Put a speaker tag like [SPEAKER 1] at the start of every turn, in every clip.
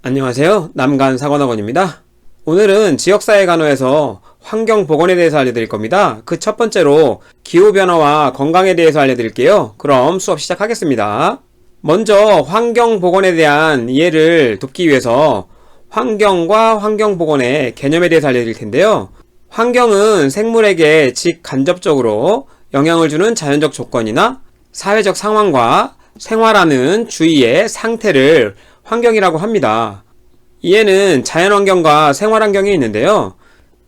[SPEAKER 1] 안녕하세요. 남간사관학원입니다. 오늘은 지역사회간호에서 환경보건에 대해서 알려드릴 겁니다. 그 첫 번째로 기후변화와 건강에 대해서 알려드릴게요. 그럼 수업 시작하겠습니다. 먼저 환경보건에 대한 이해를 돕기 위해서 환경과 환경보건의 개념에 대해서 알려드릴 텐데요. 환경은 생물에게 직간접적으로 영향을 주는 자연적 조건이나 사회적 상황과 생활하는 주위의 상태를 환경이라고 합니다. 이에는 자연환경과 생활환경이 있는데요.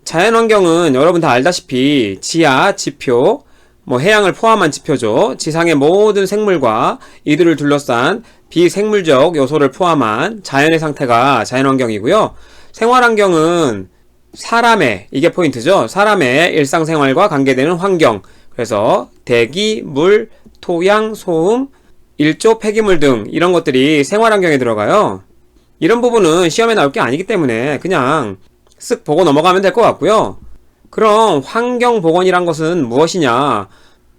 [SPEAKER 1] 자연환경은 여러분 다 알다시피 지하, 지표, 해양을 포함한 지표죠. 지상의 모든 생물과 이들을 둘러싼 비생물적 요소를 포함한 자연의 상태가 자연환경이고요. 생활환경은 이게 포인트죠. 사람의 일상생활과 관계되는 환경. 그래서 대기, 물, 토양, 소음, 일조, 폐기물 등 이런 것들이 생활환경에 들어가요. 이런 부분은 시험에 나올 게 아니기 때문에 그냥 쓱 보고 넘어가면 될 것 같고요. 그럼 환경보건이란 것은 무엇이냐?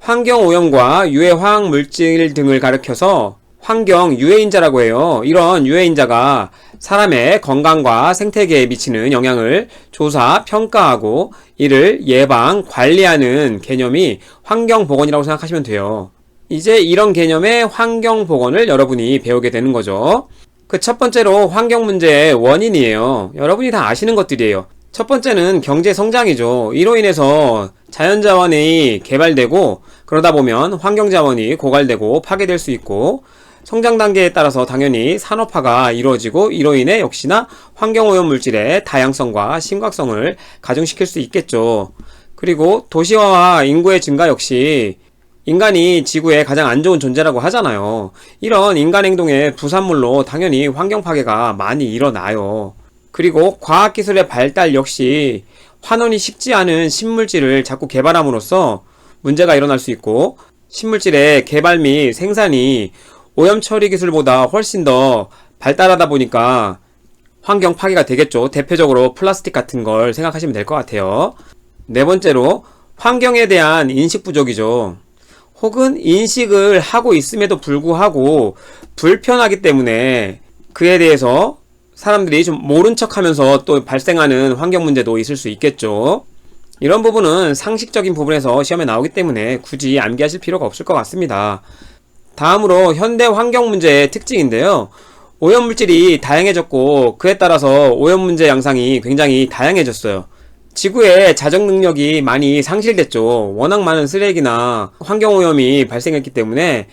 [SPEAKER 1] 환경오염과 유해화학물질 등을 가리켜서 환경유해인자라고 해요. 이런 유해인자가 사람의 건강과 생태계에 미치는 영향을 조사, 평가하고 이를 예방, 관리하는 개념이 환경보건이라고 생각하시면 돼요. 이제 이런 개념의 환경보건을 여러분이 배우게 되는 거죠. 그 첫 번째로 환경 문제의 원인이에요. 여러분이 다 아시는 것들이에요. 첫 번째는 경제 성장이죠. 이로 인해서 자연자원이 개발되고 그러다 보면 환경자원이 고갈되고 파괴될 수 있고 성장 단계에 따라서 당연히 산업화가 이루어지고 이로 인해 역시나 환경오염 물질의 다양성과 심각성을 가중시킬 수 있겠죠. 그리고 도시화와 인구의 증가 역시 인간이 지구에 가장 안 좋은 존재라고 하잖아요. 이런 인간 행동의 부산물로 당연히 환경 파괴가 많이 일어나요. 그리고 과학기술의 발달 역시 환원이 쉽지 않은 신물질을 자꾸 개발함으로써 문제가 일어날 수 있고 신물질의 개발 및 생산이 오염 처리 기술보다 훨씬 더 발달하다 보니까 환경 파괴가 되겠죠. 대표적으로 플라스틱 같은 걸 생각하시면 될 것 같아요. 네 번째로 환경에 대한 인식 부족이죠. 혹은 인식을 하고 있음에도 불구하고 불편하기 때문에 그에 대해서 사람들이 좀 모른 척 하면서 또 발생하는 환경 문제도 있을 수 있겠죠. 이런 부분은 상식적인 부분에서 시험에 나오기 때문에 굳이 암기하실 필요가 없을 것 같습니다. 다음으로 현대 환경 문제의 특징인데요. 오염물질이 다양해졌고 그에 따라서 오염 문제 양상이 굉장히 다양해졌어요. 지구의 자정 능력이 많이 상실됐죠. 워낙 많은 쓰레기나 환경오염이 발생했기 때문에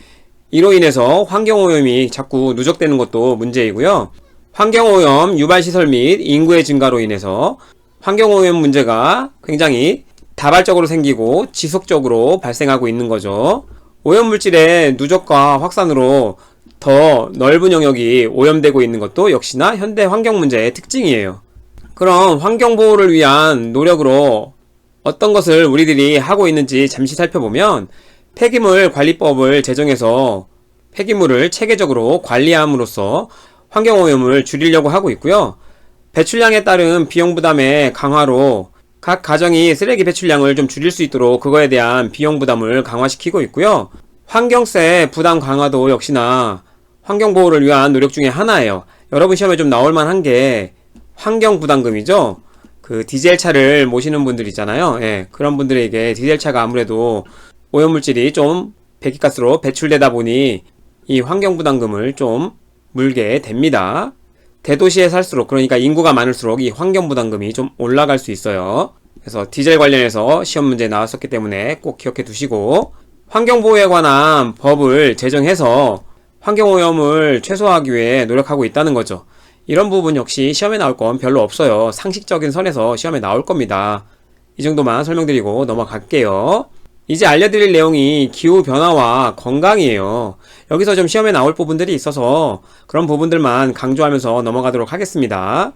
[SPEAKER 1] 이로 인해서 환경오염이 자꾸 누적되는 것도 문제이고요. 환경오염 유발시설 및 인구의 증가로 인해서 환경오염 문제가 굉장히 다발적으로 생기고 지속적으로 발생하고 있는 거죠. 오염물질의 누적과 확산으로 더 넓은 영역이 오염되고 있는 것도 역시나 현대 환경 문제의 특징이에요. 그럼 환경보호를 위한 노력으로 어떤 것을 우리들이 하고 있는지 잠시 살펴보면 폐기물 관리법을 제정해서 폐기물을 체계적으로 관리함으로써 환경오염을 줄이려고 하고 있고요. 배출량에 따른 비용 부담의 강화로 각 가정이 쓰레기 배출량을 좀 줄일 수 있도록 그거에 대한 비용 부담을 강화시키고 있고요. 환경세 부담 강화도 역시나 환경보호를 위한 노력 중에 하나예요. 여러분 시험에 좀 나올 만한 게 환경부담금이죠. 그 디젤차를 모시는 분들 있잖아요. 예, 그런 분들에게 디젤차가 아무래도 오염물질이 좀 배기가스로 배출되다 보니 이 환경부담금을 좀 물게 됩니다. 대도시에 살수록, 그러니까 인구가 많을수록 이 환경부담금이 좀 올라갈 수 있어요. 그래서 디젤 관련해서 시험 문제 나왔었기 때문에 꼭 기억해 두시고 환경보호에 관한 법을 제정해서 환경오염을 최소화하기 위해 노력하고 있다는 거죠. 이런 부분 역시 시험에 나올 건 별로 없어요. 상식적인 선에서 시험에 나올 겁니다. 이 정도만 설명드리고 넘어갈게요. 이제 알려드릴 내용이 기후변화와 건강이에요. 여기서 좀 시험에 나올 부분들이 있어서 그런 부분들만 강조하면서 넘어가도록 하겠습니다.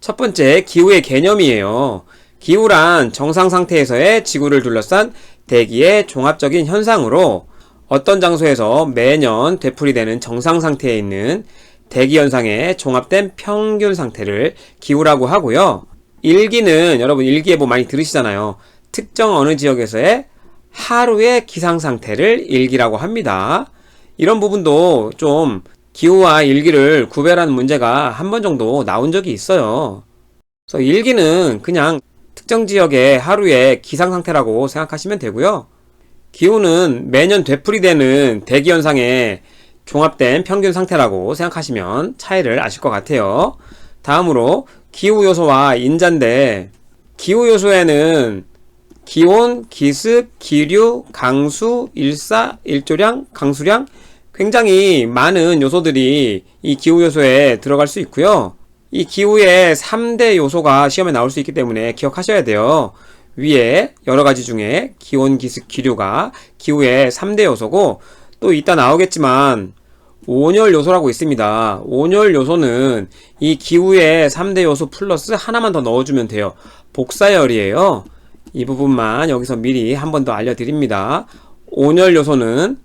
[SPEAKER 1] 첫 번째, 기후의 개념이에요. 기후란 정상 상태에서의 지구를 둘러싼 대기의 종합적인 현상으로 어떤 장소에서 매년 되풀이되는 정상 상태에 있는 대기 현상의 종합된 평균 상태를 기후라고 하고요. 일기는 여러분 일기예보 많이 들으시잖아요. 특정 어느 지역에서의 하루의 기상 상태를 일기라고 합니다. 이런 부분도 좀 기후와 일기를 구별하는 문제가 한 번 정도 나온 적이 있어요. 그래서 일기는 그냥 특정 지역의 하루의 기상 상태라고 생각하시면 되고요. 기후는 매년 되풀이되는 대기현상의 종합된 평균 상태라고 생각하시면 차이를 아실 것 같아요. 다음으로 기후 요소와 인자인데, 기후 요소에는 기온, 기습, 기류, 강수, 일사, 일조량, 강수량, 굉장히 많은 요소들이 이 기후 요소에 들어갈 수 있고요. 이 기후의 3대 요소가 시험에 나올 수 있기 때문에 기억하셔야 돼요. 위에 여러 가지 중에 기온, 기습, 기류가 기후의 3대 요소고, 또 이따 나오겠지만 온열 요소라고 있습니다. 온열 요소는 이 기후의 3대 요소 플러스 하나만 더 넣어주면 돼요. 복사열이에요. 이 부분만 여기서 미리 한 번 더 알려드립니다. 온열 요소는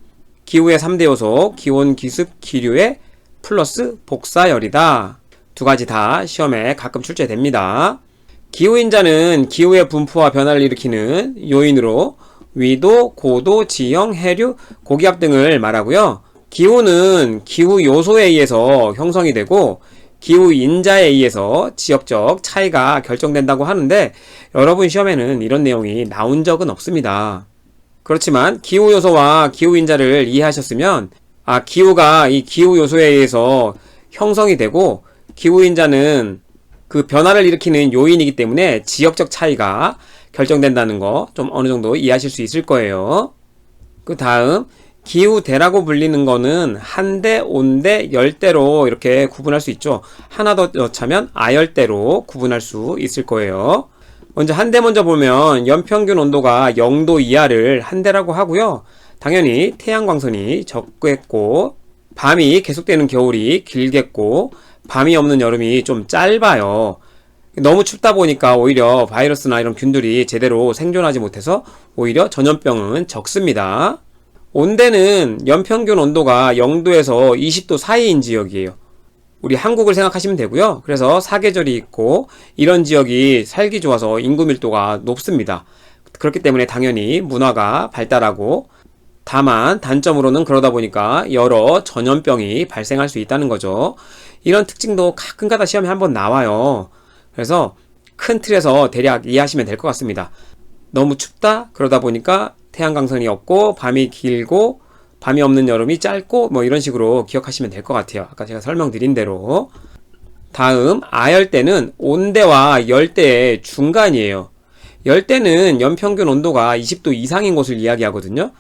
[SPEAKER 1] 기후의 3대 요소 기온, 기습, 기류의 플러스 복사열이다. 두 가지 다 시험에 가끔 출제됩니다. 기후인자는 기후의 분포와 변화를 일으키는 요인으로 위도, 고도, 지형, 해류, 고기압 등을 말하고요. 기후는 기후 요소에 의해서 형성이 되고 기후인자에 의해서 지역적 차이가 결정된다고 하는데, 여러분 시험에는 이런 내용이 나온 적은 없습니다. 그렇지만 기후 요소와 기후인자를 이해하셨으면, 기후가 이 기후 요소에 의해서 형성이 되고 기후인자는 그 변화를 일으키는 요인이기 때문에 지역적 차이가 결정된다는 거 좀 어느 정도 이해하실 수 있을 거예요. 그 다음 기후대라고 불리는 거는 한대, 온대, 열대로 이렇게 구분할 수 있죠. 하나 더 넣자면 아열대로 구분할 수 있을 거예요. 먼저 한대 먼저 보면 연평균 온도가 0도 이하를 한대라고 하고요. 당연히 태양광선이 적겠고, 밤이 계속되는 겨울이 길겠고, 밤이 없는 여름이 좀 짧아요. 너무 춥다 보니까 오히려 바이러스나 이런 균들이 제대로 생존하지 못해서 오히려 전염병은 적습니다. 온대는 연평균 온도가 0도에서 20도 사이인 지역이에요. 우리 한국을 생각하시면 되고요. 그래서 사계절이 있고 이런 지역이 살기 좋아서 인구 밀도가 높습니다. 그렇기 때문에 당연히 문화가 발달하고, 다만 단점으로는 그러다 보니까 여러 전염병이 발생할 수 있다는 거죠. 이런 특징도 가끔가다 시험에 한번 나와요. 그래서 큰 틀에서 대략 이해하시면 될 것 같습니다. 너무 춥다? 그러다 보니까 태양광선이 없고 밤이 길고 밤이 없는 여름이 짧고 뭐 이런 식으로 기억하시면 될 것 같아요. 아까 제가 설명드린 대로. 다음 아열대는 온대와 열대의 중간이에요. 열대는 연평균 온도가 20도 이상인 곳을 이야기하거든요.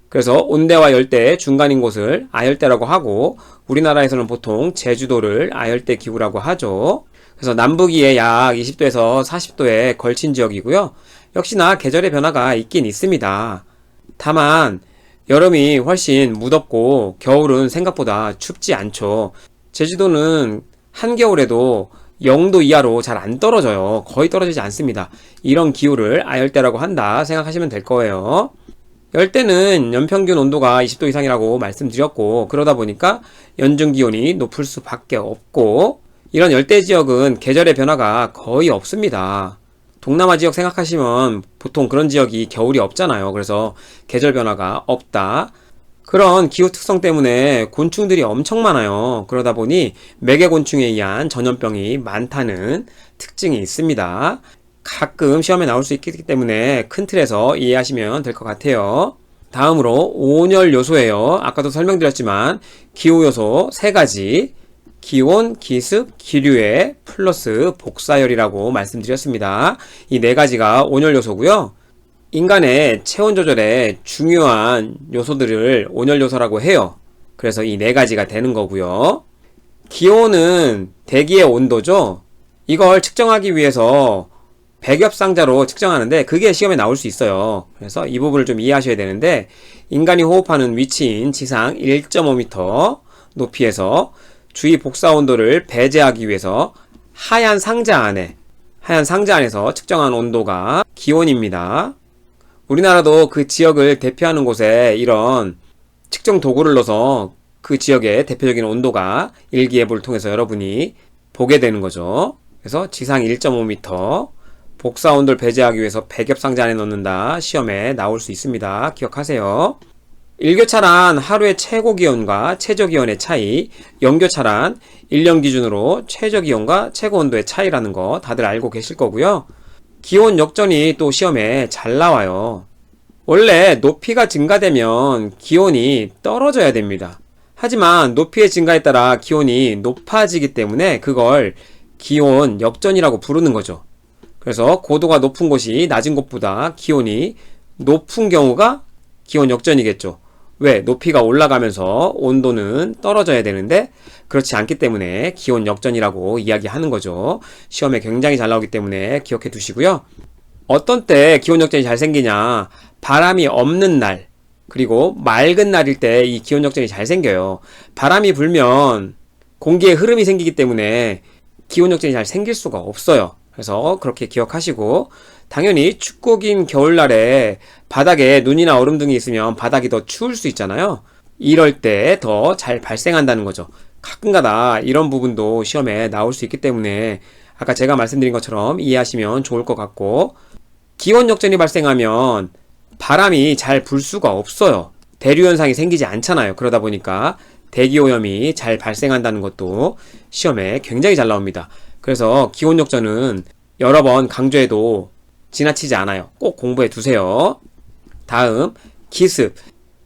[SPEAKER 1] 그래서 온대와 열대의 중간인 곳을 아열대라고 하고, 우리나라에서는 보통 제주도를 아열대 기후라고 하죠. 그래서 남북이에 약 20도에서 40도에 걸친 지역이고요. 역시나 계절의 변화가 있긴 있습니다. 다만 여름이 훨씬 무덥고 겨울은 생각보다 춥지 않죠. 제주도는 한겨울에도 0도 이하로 잘 안 떨어져요. 거의 떨어지지 않습니다. 이런 기후를 아열대라고 한다 생각하시면 될 거예요. 열대는 연평균 온도가 20도 이상이라고 말씀드렸고, 그러다 보니까 연중 기온이 높을 수밖에 없고, 이런 열대 지역은 계절의 변화가 거의 없습니다. 동남아 지역 생각하시면 보통 그런 지역이 겨울이 없잖아요. 그래서 계절 변화가 없다. 그런 기후 특성 때문에 곤충들이 엄청 많아요. 그러다 보니 매개곤충에 의한 전염병이 많다는 특징이 있습니다. 가끔 시험에 나올 수 있기 때문에 큰 틀에서 이해하시면 될 것 같아요. 다음으로 온열 요소예요. 아까도 설명드렸지만 기후 요소 3가지, 기온, 기습, 기류의 플러스 복사열이라고 말씀드렸습니다. 이 4가지가 온열 요소고요. 인간의 체온 조절에 중요한 요소들을 온열 요소라고 해요. 그래서 이 4가지가 되는 거고요. 기온은 대기의 온도죠. 이걸 측정하기 위해서 백엽상자로 측정하는데 그게 시험에 나올 수 있어요. 그래서 이 부분을 좀 이해하셔야 되는데, 인간이 호흡하는 위치인 지상 1.5m 높이에서 주위 복사 온도를 배제하기 위해서 하얀 상자 안에서 측정한 온도가 기온입니다. 우리나라도 그 지역을 대표하는 곳에 이런 측정 도구를 넣어서 그 지역의 대표적인 온도가 일기예보를 통해서 여러분이 보게 되는 거죠. 그래서 지상 1.5m 복사 온도를 배제하기 위해서 백엽상자 안에 넣는다. 시험에 나올 수 있습니다. 기억하세요. 일교차란 하루의 최고 기온과 최저 기온의 차이, 연교차란 1년 기준으로 최저 기온과 최고 온도의 차이라는 거 다들 알고 계실 거고요. 기온 역전이 또 시험에 잘 나와요. 원래 높이가 증가되면 기온이 떨어져야 됩니다. 하지만 높이의 증가에 따라 기온이 높아지기 때문에 그걸 기온 역전이라고 부르는 거죠. 그래서 고도가 높은 곳이 낮은 곳보다 기온이 높은 경우가 기온 역전이겠죠. 왜? 높이가 올라가면서 온도는 떨어져야 되는데 그렇지 않기 때문에 기온 역전이라고 이야기하는 거죠. 시험에 굉장히 잘 나오기 때문에 기억해 두시고요. 어떤 때 기온 역전이 잘 생기냐? 바람이 없는 날, 그리고 맑은 날일 때 이 기온 역전이 잘 생겨요. 바람이 불면 공기의 흐름이 생기기 때문에 기온 역전이 잘 생길 수가 없어요. 그래서 그렇게 기억하시고, 당연히 춥고 긴 겨울날에 바닥에 눈이나 얼음 등이 있으면 바닥이 더 추울 수 있잖아요. 이럴 때 더 잘 발생한다는 거죠. 가끔가다 이런 부분도 시험에 나올 수 있기 때문에 아까 제가 말씀드린 것처럼 이해하시면 좋을 것 같고, 기온 역전이 발생하면 바람이 잘 불 수가 없어요. 대류 현상이 생기지 않잖아요. 그러다 보니까 대기오염이 잘 발생한다는 것도 시험에 굉장히 잘 나옵니다. 그래서 기온 역전은 여러 번 강조해도 지나치지 않아요. 꼭 공부해 두세요. 다음, 기습.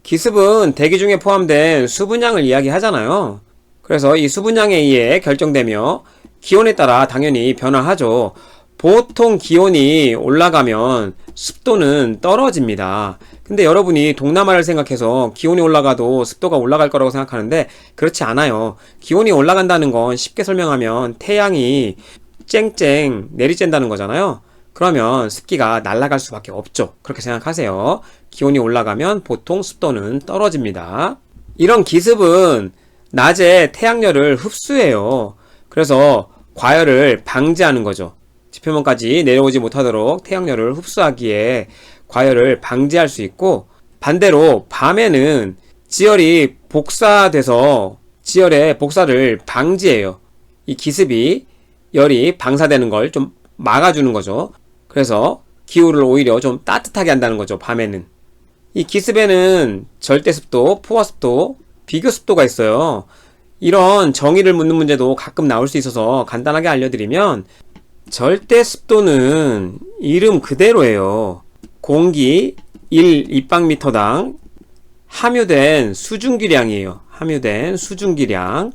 [SPEAKER 1] 기습은 대기 중에 포함된 수분량을 이야기하잖아요. 그래서 이 수분량에 의해 결정되며 기온에 따라 당연히 변화하죠. 보통 기온이 올라가면 습도는 떨어집니다. 근데 여러분이 동남아를 생각해서 기온이 올라가도 습도가 올라갈 거라고 생각하는데 그렇지 않아요. 기온이 올라간다는 건 쉽게 설명하면 태양이 쨍쨍 내리쬐다는 거잖아요. 그러면 습기가 날아갈 수밖에 없죠. 그렇게 생각하세요. 기온이 올라가면 보통 습도는 떨어집니다. 이런 기습은 낮에 태양열을 흡수해요. 그래서 과열을 방지하는 거죠. 지표면까지 내려오지 못하도록 태양열을 흡수하기에 과열을 방지할 수 있고, 반대로 밤에는 지열이 복사돼서 지열의 복사를 방지해요. 이 기습이 열이 방사되는 걸 좀 막아주는 거죠. 그래서 기후를 오히려 좀 따뜻하게 한다는 거죠, 밤에는. 이 기습에는 절대습도, 포화습도, 비교습도가 있어요. 이런 정의를 묻는 문제도 가끔 나올 수 있어서 간단하게 알려드리면, 절대습도는 이름 그대로예요. 공기 1 입방미터당 함유된 수증기량이에요. 함유된 수증기량.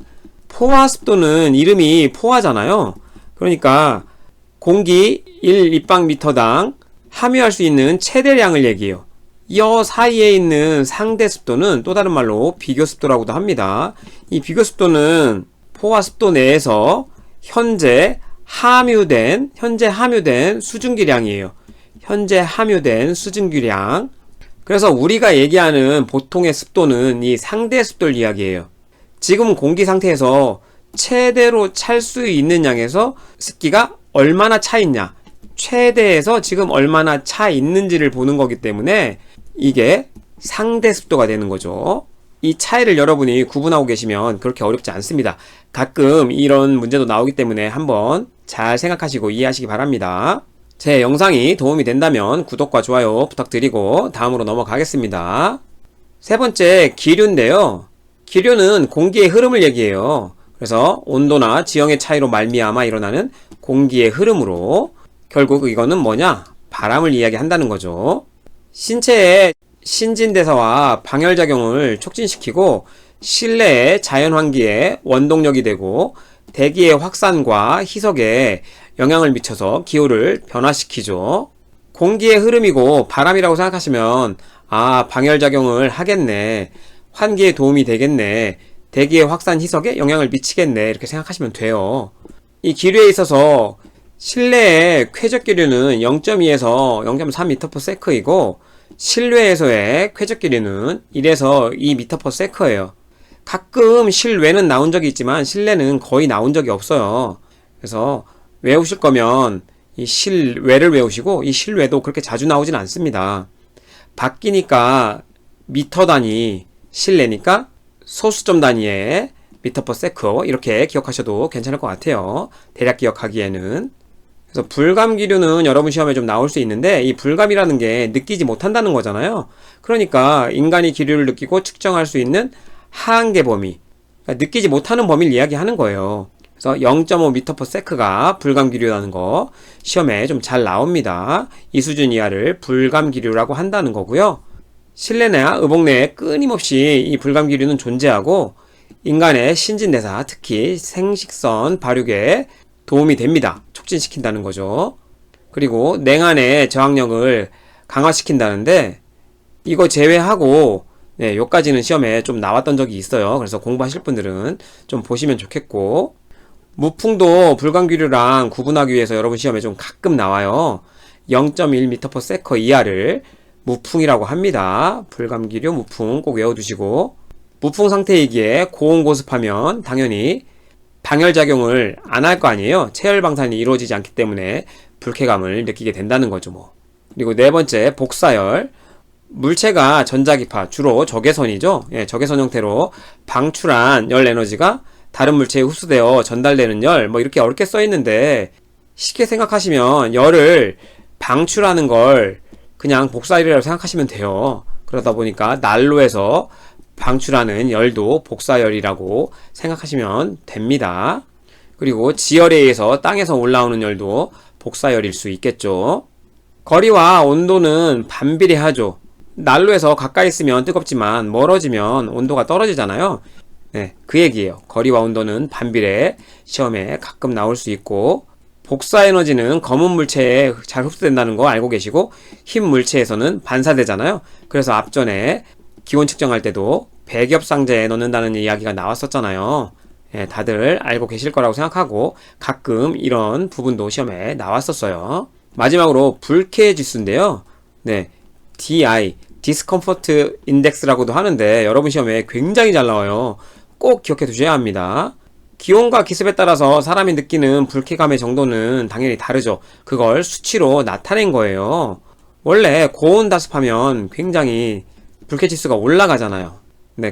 [SPEAKER 1] 포화습도는 이름이 포화잖아요. 그러니까 공기 1 입방미터당 함유할 수 있는 최대량을 얘기해요. 이 사이에 있는 상대습도는 또 다른 말로 비교습도라고도 합니다. 이 비교습도는 포화습도 내에서 현재 함유된 수증기량이에요. 현재 함유된 수증기량. 그래서 우리가 얘기하는 보통의 습도는 이 상대습도를 이야기해요. 지금 공기 상태에서 최대로 찰 수 있는 양에서 습기가 얼마나 차 있냐, 최대에서 지금 얼마나 차 있는지를 보는 거기 때문에 이게 상대습도가 되는 거죠. 이 차이를 여러분이 구분하고 계시면 그렇게 어렵지 않습니다. 가끔 이런 문제도 나오기 때문에 한번 잘 생각하시고 이해하시기 바랍니다. 제 영상이 도움이 된다면 구독과 좋아요 부탁드리고 다음으로 넘어가겠습니다. 세 번째, 기류인데요. 기류는 공기의 흐름을 얘기해요. 그래서 온도나 지형의 차이로 말미암아 일어나는 공기의 흐름으로, 결국 이거는 뭐냐? 바람을 이야기한다는 거죠. 신체의 신진대사와 방열작용을 촉진시키고 실내의 자연환기에 원동력이 되고 대기의 확산과 희석에 영향을 미쳐서 기후를 변화시키죠. 공기의 흐름이고 바람이라고 생각하시면 방열작용을 하겠네, 환기에 도움이 되겠네, 대기의 확산 희석에 영향을 미치겠네, 이렇게 생각하시면 돼요. 이 기류에 있어서 실내의 쾌적기류는 0.2에서 0.3m/s이고 실외에서의 쾌적기류는 1에서 2m/s예요. 가끔 실외는 나온 적이 있지만 실내는 거의 나온 적이 없어요. 그래서 외우실 거면 이 실외를 외우시고, 이 실외도 그렇게 자주 나오진 않습니다. 바뀌니까 미터 단위, 실내니까 소수점 단위의 m/s 이렇게 기억하셔도 괜찮을 것 같아요. 대략 기억하기에는. 그래서 불감기류는 여러분 시험에 좀 나올 수 있는데, 이 불감이라는 게 느끼지 못한다는 거잖아요. 그러니까 인간이 기류를 느끼고 측정할 수 있는 한계 범위, 그러니까 느끼지 못하는 범위를 이야기하는 거예요. 그래서 0.5m/s가 불감기류라는 거 시험에 좀 잘 나옵니다. 이 수준 이하를 불감기류라고 한다는 거고요. 실내나 의복 내에 끊임없이 이 불감기류는 존재하고 인간의 신진대사, 특히 생식선 발육에 도움이 됩니다. 촉진시킨다는 거죠. 그리고 냉한의 저항력을 강화시킨다는데, 이거 제외하고 요까지는 시험에 좀 나왔던 적이 있어요. 그래서 공부하실 분들은 좀 보시면 좋겠고, 무풍도 불감기류랑 구분하기 위해서 여러분 시험에 좀 가끔 나와요. 0.1m/s 이하를 무풍이라고 합니다. 불감기류, 무풍 꼭 외워두시고, 무풍 상태이기에 고온고습하면 당연히 방열작용을 안 할 거 아니에요. 체열 방산이 이루어지지 않기 때문에 불쾌감을 느끼게 된다는 거죠, 뭐. 그리고 네 번째, 복사열. 물체가 전자기파, 주로 적외선이죠. 적외선 형태로 방출한 열 에너지가 다른 물체에 흡수되어 전달되는 열, 뭐 이렇게 어렵게 써 있는데, 쉽게 생각하시면 열을 방출하는 걸 그냥 복사열이라고 생각하시면 돼요. 그러다 보니까 난로에서 방출하는 열도 복사열이라고 생각하시면 됩니다. 그리고 지열에 의해서 땅에서 올라오는 열도 복사열일 수 있겠죠. 거리와 온도는 반비례하죠. 난로에서 가까이 있으면 뜨겁지만 멀어지면 온도가 떨어지잖아요. 그 얘기예요. 거리와 온도는 반비례, 시험에 가끔 나올 수 있고, 복사 에너지는 검은 물체에 잘 흡수된다는 거 알고 계시고, 흰 물체에서는 반사되잖아요. 그래서 앞전에 기온 측정할 때도 백엽상자에 넣는다는 이야기가 나왔었잖아요. 다들 알고 계실 거라고 생각하고, 가끔 이런 부분도 시험에 나왔었어요. 마지막으로 불쾌 지수인데요. DI, 디스컴포트 인덱스라고도 하는데 여러분 시험에 굉장히 잘 나와요. 꼭 기억해 두셔야 합니다. 기온과 기습에 따라서 사람이 느끼는 불쾌감의 정도는 당연히 다르죠. 그걸 수치로 나타낸 거예요. 원래 고온다습하면 굉장히 불쾌지수가 올라가잖아요.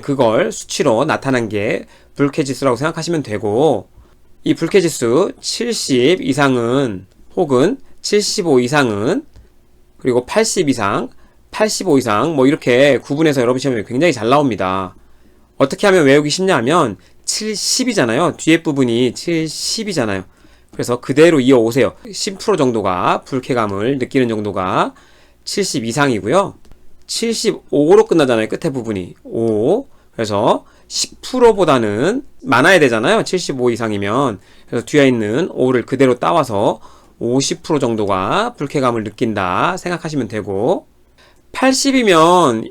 [SPEAKER 1] 그걸 수치로 나타난 게 불쾌지수라고 생각하시면 되고, 이 불쾌지수 70 이상은, 혹은 75 이상은, 그리고 80 이상, 85 이상, 뭐 이렇게 구분해서 여러분 시험에 굉장히 잘 나옵니다. 어떻게 하면 외우기 쉽냐면 70이잖아요. 뒤에 부분이 70이잖아요. 그래서 그대로 이어오세요. 10% 정도가 불쾌감을 느끼는 정도가 70 이상이고요. 75로 끝나잖아요. 끝에 부분이 5. 그래서 10%보다는 많아야 되잖아요. 75 이상이면. 그래서 뒤에 있는 5를 그대로 따와서 50% 정도가 불쾌감을 느낀다 생각하시면 되고, 80이면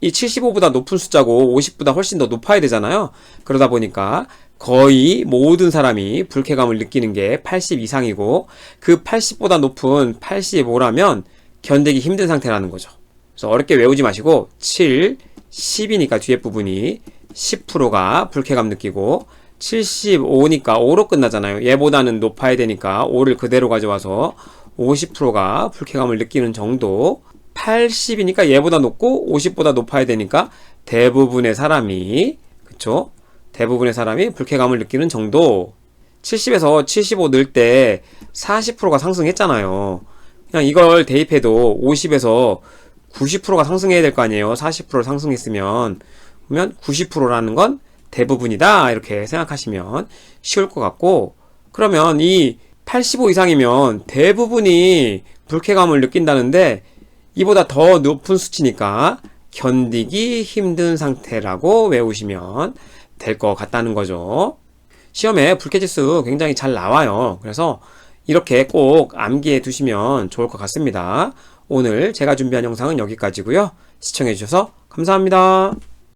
[SPEAKER 1] 이 75보다 높은 숫자고 50보다 훨씬 더 높아야 되잖아요. 그러다 보니까 거의 모든 사람이 불쾌감을 느끼는 게 80 이상이고, 그 80보다 높은 85라면 견디기 힘든 상태라는 거죠. 그래서 어렵게 외우지 마시고 7, 10이니까 뒤에 부분이 10%가 불쾌감 느끼고, 75니까 5로 끝나잖아요. 얘보다는 높아야 되니까 5를 그대로 가져와서 50%가 불쾌감을 느끼는 정도, 80이니까 얘보다 높고 50보다 높아야 되니까 대부분의 사람이, 그쵸? 대부분의 사람이 불쾌감을 느끼는 정도. 70에서 75 넣을 때 40%가 상승했잖아요. 그냥 이걸 대입해도 50에서 90%가 상승해야 될 거 아니에요. 40% 상승했으면. 그러면 90%라는 건 대부분이다, 이렇게 생각하시면 쉬울 것 같고, 그러면 이 85 이상이면 대부분이 불쾌감을 느낀다는데 이보다 더 높은 수치니까 견디기 힘든 상태라고 외우시면 될 것 같다는 거죠. 시험에 불쾌지수 굉장히 잘 나와요. 그래서 이렇게 꼭 암기해 두시면 좋을 것 같습니다. 오늘 제가 준비한 영상은 여기까지고요. 시청해 주셔서 감사합니다.